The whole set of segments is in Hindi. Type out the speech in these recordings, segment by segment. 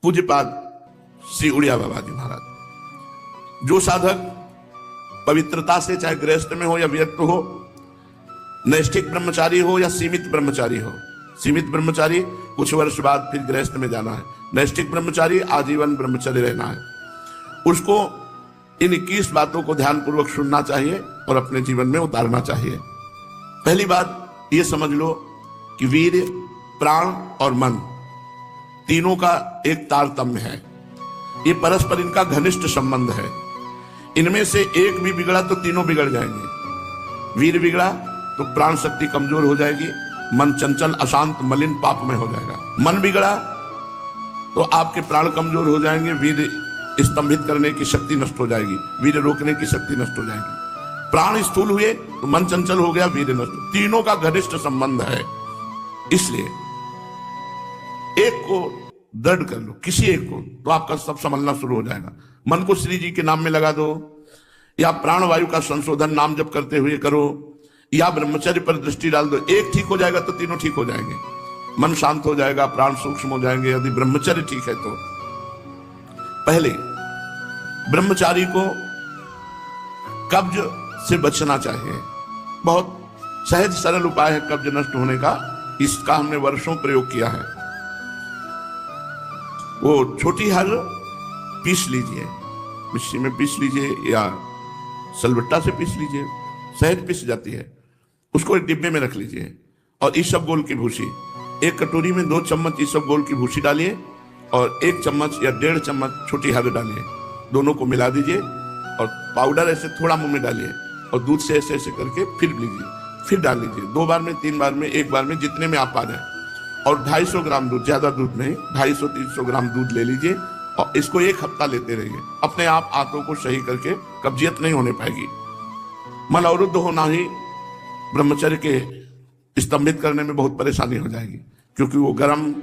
पूज्यपाद श्री उड़िया बाबा जी महाराज, जो साधक पवित्रता से, चाहे गृहस्थ में हो या व्यक्त हो, नैष्ठिक ब्रह्मचारी हो या सीमित ब्रह्मचारी हो, सीमित ब्रह्मचारी कुछ वर्ष बाद फिर गृहस्थ में जाना है, नैष्ठिक ब्रह्मचारी आजीवन ब्रह्मचर्य रहना है, उसको इन 21 बातों को ध्यानपूर्वक सुनना चाहिए और अपने जीवन में उतारना चाहिए। पहली बात ये समझ लो कि वीर्य, प्राण और मन तीनों का एक तारतम्य है। ये परस्पर इनका घनिष्ठ संबंध है। इनमें से एक भी बिगड़ा तो तीनों बिगड़ जाएंगे। वीर्य बिगड़ा तो प्राण शक्ति कमजोर हो जाएगी, मन चंचल, अशांत, मलिन, पापमय हो जाएगा। मन बिगड़ा तो आपके प्राण कमजोर हो जाएंगे, वीर्य स्तंभित करने की शक्ति नष्ट हो जाएगी, वीर्य रोकने की शक्ति नष्ट हो जाएगी। प्राण स्थूल हुए तो मन चंचल हो गया, वीर्य नष्ट। तीनों का घनिष्ठ संबंध है। इसलिए एक को दृढ़ कर लो, किसी एक को, तो आपका सब संभलना शुरू हो जाएगा। मन को श्री जी के नाम में लगा दो, या प्राण वायु का संशोधन नाम जप करते हुए करो, या ब्रह्मचर्य पर दृष्टि डाल दो। एक ठीक हो जाएगा तो तीनों ठीक हो जाएंगे। मन शांत हो जाएगा, प्राण सूक्ष्म हो जाएंगे, यदि ब्रह्मचर्य ठीक है तो। पहले ब्रह्मचारी को कब्ज से बचना चाहिए। बहुत सहज सरल उपाय है कब्ज नष्ट होने का, इसका हमने वर्षों प्रयोग किया है। वो छोटी हल पीस लीजिए, मिक्सी में पीस लीजिए या सलबट्टा से पीस लीजिए, सहज पीस जाती है। उसको एक डिब्बे में रख लीजिए और ईसबगोल की भूसी, एक कटोरी में 2 चम्मच ईसबगोल की भूसी डालिए और 1 चम्मच या 1.5 चम्मच छोटी हल्द डालिए। दोनों को मिला दीजिए और पाउडर ऐसे थोड़ा मुंह में डालिए और दूध से ऐसे ऐसे करके फिर लीजिए, फिर डाल लीजिए। 2 बार में, 3 बार में, 1 बार में, जितने में आप आ जाए। और 250 ग्राम दूध, ज्यादा दूध नहीं, 250-300 ग्राम दूध ले लीजिए और इसको 1 हफ्ता लेते रहिए। अपने आप आंतों को सही करके कब्जियत नहीं होने पाएगी। मल अवरुद्ध होना ही ब्रह्मचर्य के स्तंभित करने में बहुत परेशानी हो जाएगी, क्योंकि वो गर्म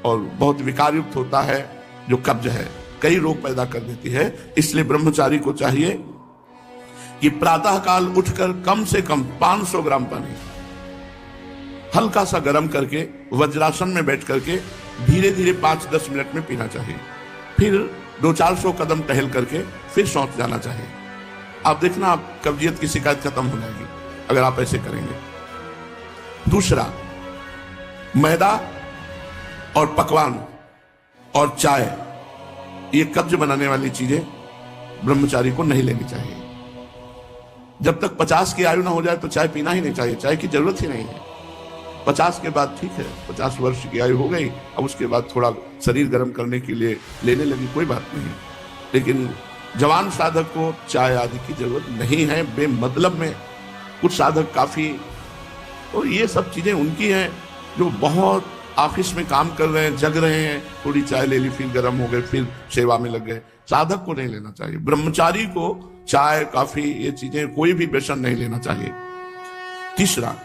और बहुत विकार युक्त होता है। जो कब्ज है कई रोग पैदा कर देती है। इसलिए ब्रह्मचारी को चाहिए कि प्रातः काल उठकर कम से कम 500 ग्राम पानी हल्का सा गर्म करके वज्रासन में बैठ करके धीरे धीरे 5-10 मिनट में पीना चाहिए। फिर 200-400 कदम टहल करके फिर शौच जाना चाहिए। आप देखना, आप कब्जियत की शिकायत खत्म हो जाएगी अगर आप ऐसे करेंगे। दूसरा, मैदा और पकवान और चाय, ये कब्ज बनाने वाली चीजें ब्रह्मचारी को नहीं लेनी चाहिए। जब तक 50 की आयु ना हो जाए तो चाय पीना ही नहीं चाहिए, चाय की जरूरत ही नहीं है। 50 के बाद ठीक है, 50 वर्ष की आयु हो गई, अब उसके बाद थोड़ा शरीर गर्म करने के लिए लेने लगी, कोई बात नहीं। लेकिन जवान साधक को चाय आदि की जरूरत नहीं है बेमतलब में। कुछ साधक काफी, तो ये सब चीजें उनकी हैं जो बहुत ऑफिस में काम कर रहे हैं, जग रहे हैं, थोड़ी चाय ले ली, फिर गर्म हो गए, फिर सेवा में लग गए। साधक को नहीं लेना चाहिए। ब्रह्मचारी को चाय, कॉफी, ये चीजें, कोई भी व्यसन नहीं लेना चाहिए। तीसरा,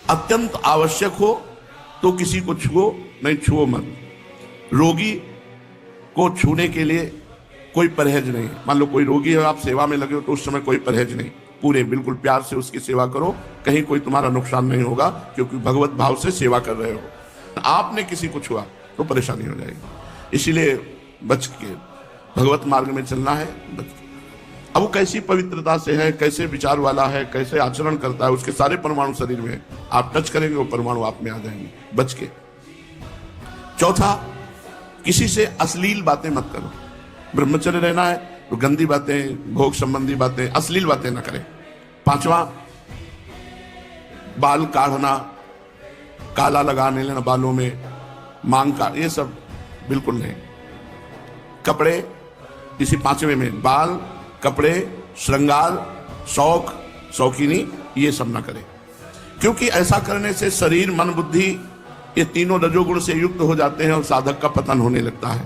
अत्यंत आवश्यक हो तो किसी को छुओ, नहीं छुओ मत। रोगी को छूने के लिए कोई परहेज नहीं। मान लो कोई रोगी है, आप सेवा में लगे हो, तो उस समय कोई परहेज नहीं, पूरे बिल्कुल प्यार से उसकी सेवा करो, कहीं कोई तुम्हारा नुकसान नहीं होगा, क्योंकि भगवत भाव से सेवा कर रहे हो। आपने किसी को छुआ तो परेशानी हो जाएगी। इसीलिए बच के भगवत मार्ग में चलना है। अब वो कैसी पवित्रता से है, कैसे विचार वाला है, कैसे आचरण करता है, उसके सारे परमाणु शरीर में, आप टच करेंगे वो परमाणु आप में आ जाएंगे, बच के। चौथा, किसी से अश्लील बातें मत करो। ब्रह्मचर्य रहना है तो गंदी बातें, भोग संबंधी बातें, अश्लील बातें न करें। 5वां, बाल काढ़ना, काला लगाने लेना बालों में, मांग का, ये सब बिल्कुल नहीं। कपड़े, इसी 5वें में बाल, कपड़े, श्रृंगार, शौक, शौकीनी, ये सब ना करें, क्योंकि ऐसा करने से शरीर, मन, बुद्धि, ये तीनों रजोगुण से युक्त हो जाते हैं और साधक का पतन होने लगता है।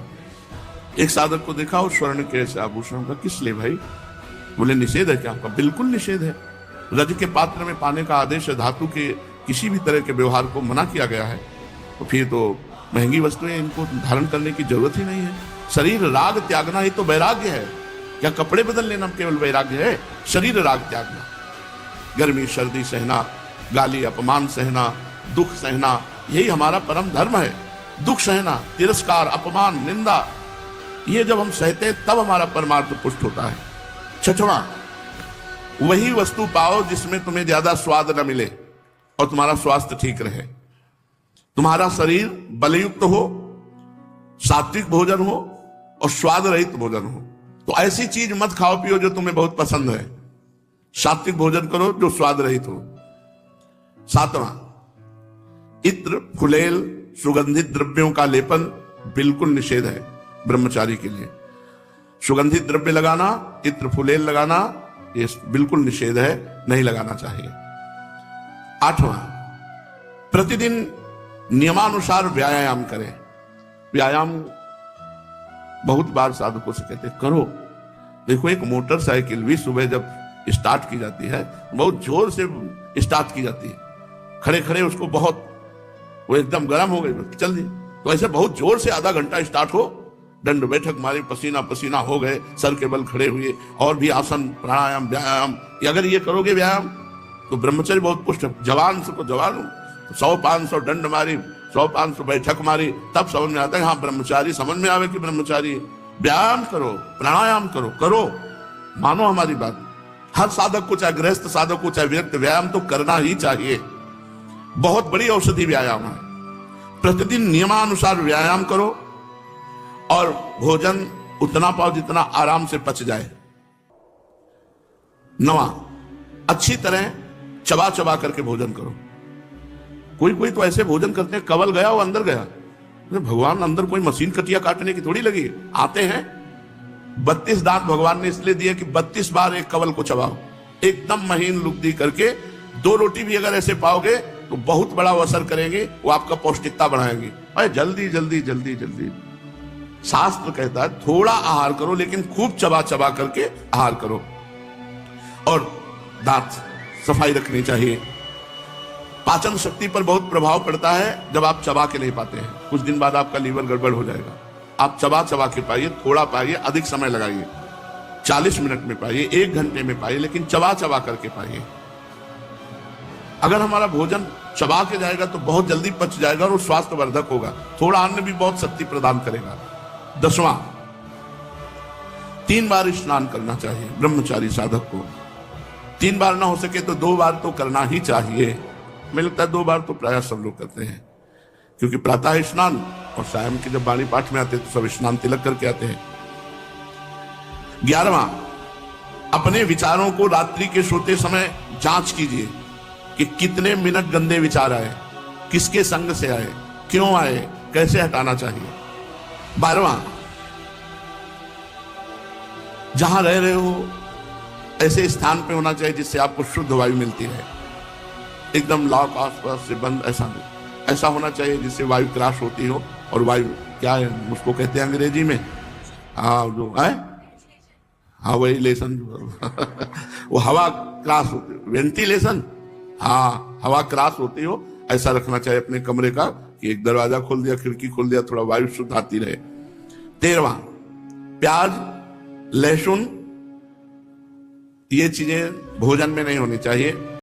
एक साधक को देखा हो स्वर्ण के ऐसे आभूषण का, किस लिए भाई? बोले निषेध है क्या आपका? बिल्कुल निषेध है। रज के पात्र में पाने का आदेश है, धातु के किसी भी तरह के व्यवहार को मना किया गया है। तो फिर तो महंगी वस्तुएं, इनको धारण करने की जरूरत ही नहीं है। शरीर राग त्यागना ही तो वैराग्य है। क्या कपड़े बदल लेना केवल वैराग्य है? शरीर राग त्यागना, गर्मी सर्दी सहना, गाली अपमान सहना, दुख सहना, यही हमारा परम धर्म है। दुख सहना, तिरस्कार, अपमान, निंदा, ये जब हम सहते हैं तब हमारा परमार्थ पुष्ट होता है। छठवां, वही वस्तु पाओ जिसमें तुम्हें ज्यादा स्वाद न मिले और तुम्हारा स्वास्थ्य ठीक रहे। तुम्हारा शरीर बलयुक्त हो, सात्विक भोजन हो और स्वाद रहित भोजन हो। तो ऐसी चीज मत खाओ पियो जो तुम्हें बहुत पसंद है। सात्विक भोजन करो जो स्वाद रहित हो। सातवां, इत्र, फुलेल, सुगंधित द्रव्यों का लेपन बिल्कुल निषेध है ब्रह्मचारी के लिए। सुगंधित द्रव्य लगाना, इत्र, फुलेल लगाना, ये बिल्कुल निषेध है, नहीं लगाना चाहिए। आठवां, प्रतिदिन नियमानुसार व्यायाम करें। व्यायाम बहुत बार साधकों से कहते करो। देखो, एक मोटरसाइकिल भी सुबह जब स्टार्ट की जाती है, बहुत जोर से स्टार्ट की जाती है, खड़े खड़े उसको बहुत, वो एकदम गर्म हो गई, चल दी। तो ऐसे बहुत जोर से आधा घंटा स्टार्ट हो, दंड बैठक मारी, पसीना पसीना हो गए, सर के बल खड़े हुए, और भी आसन, प्राणायाम, व्यायाम, अगर ये करोगे व्यायाम तो ब्रह्मचर्य बहुत पुष्ट। जवान से को जवान 100-500 दंड मारी, 100-500 बैठक मारी, तब समझ में आता है हाँ ब्रह्मचारी, समझ में आवे कि ब्रह्मचारी। व्यायाम करो, प्राणायाम करो, करो, मानो हमारी बात। हर साधक को, चाहे गृहस्थ साधक को, चाहे व्यक्ति, व्यायाम तो करना ही चाहिए। बहुत बड़ी औषधि व्यायाम है। प्रतिदिन नियमानुसार व्यायाम करो और भोजन उतना पाओ जितना आराम से पच जाए। 9, अच्छी तरह चबा चबा करके भोजन करो। कोई कोई तो ऐसे भोजन करते हैं, कवल गया वो अंदर गया। भगवान अंदर कोई मशीन कटिया काटने की थोड़ी लगी, आते हैं। 32 दांत भगवान ने इसलिए दिए कि 32 बार एक कवल को चबाओ, एकदम महीन लुगदी करके। 2 रोटी भी अगर ऐसे पाओगे तो बहुत बड़ा असर करेंगे, वो आपका पौष्टिकता बढ़ाएंगे। अरे जल्दी जल्दी जल्दी जल्दी, शास्त्र कहता है थोड़ा आहार करो लेकिन खूब चबा चबा करके आहार करो। और दांत सफाई रखनी चाहिए। पाचन शक्ति पर बहुत प्रभाव पड़ता है जब आप चबा के नहीं पाते हैं। कुछ दिन बाद आपका लीवर गड़बड़ हो जाएगा। आप चबा चबा के पाइए, थोड़ा पाइए, अधिक समय लगाइए। 40 मिनट में पाइए, 1 घंटे में पाइए, लेकिन चबा चबा करके पाइए। अगर हमारा भोजन चबा के जाएगा तो बहुत जल्दी पच जाएगा और वो स्वास्थ्यवर्धक होगा। थोड़ा अन्न भी बहुत शक्ति प्रदान करेगा। 10वां, 3 बार स्नान करना चाहिए ब्रह्मचारी साधक को। 3 बार ना हो सके तो 2 बार तो करना ही चाहिए। मुझे लगता है 2 बार तो प्राय सब लोग करते हैं, क्योंकि प्रातः स्नान और शाम के जब वाणी पाठ में आते हैं तो सब स्नान तिलक करके आते हैं। 11वां, अपने विचारों को रात्रि के सोते समय जांच कीजिए कि कितने मिनट गंदे विचार आए, किसके संग से आए, क्यों आए, कैसे हटाना चाहिए। 12वां, जहां रह रहे हो ऐसे स्थान पे होना चाहिए जिससे आपको शुद्ध वायु मिलती है। एकदम लॉक आसपास से बंद ऐसा नहीं, ऐसा होना चाहिए जिससे वायु क्रॉस होती हो। और वायु क्या है उसको कहते हैं अंग्रेजी में, हाँ जो है, हाँ वही लेसन वो हवा क्रॉस होती, वेंटिलेशन, हाँ हवा क्रॉस होती हो, ऐसा रखना चाहिए अपने कमरे का कि एक दरवाजा खोल दिया, खिड़की खोल दिया, थोड़ा वायु शुद्ध आती रहे। 13वां, प्याज, लहसुन, ये चीजें भोजन में नहीं होनी चाहिए।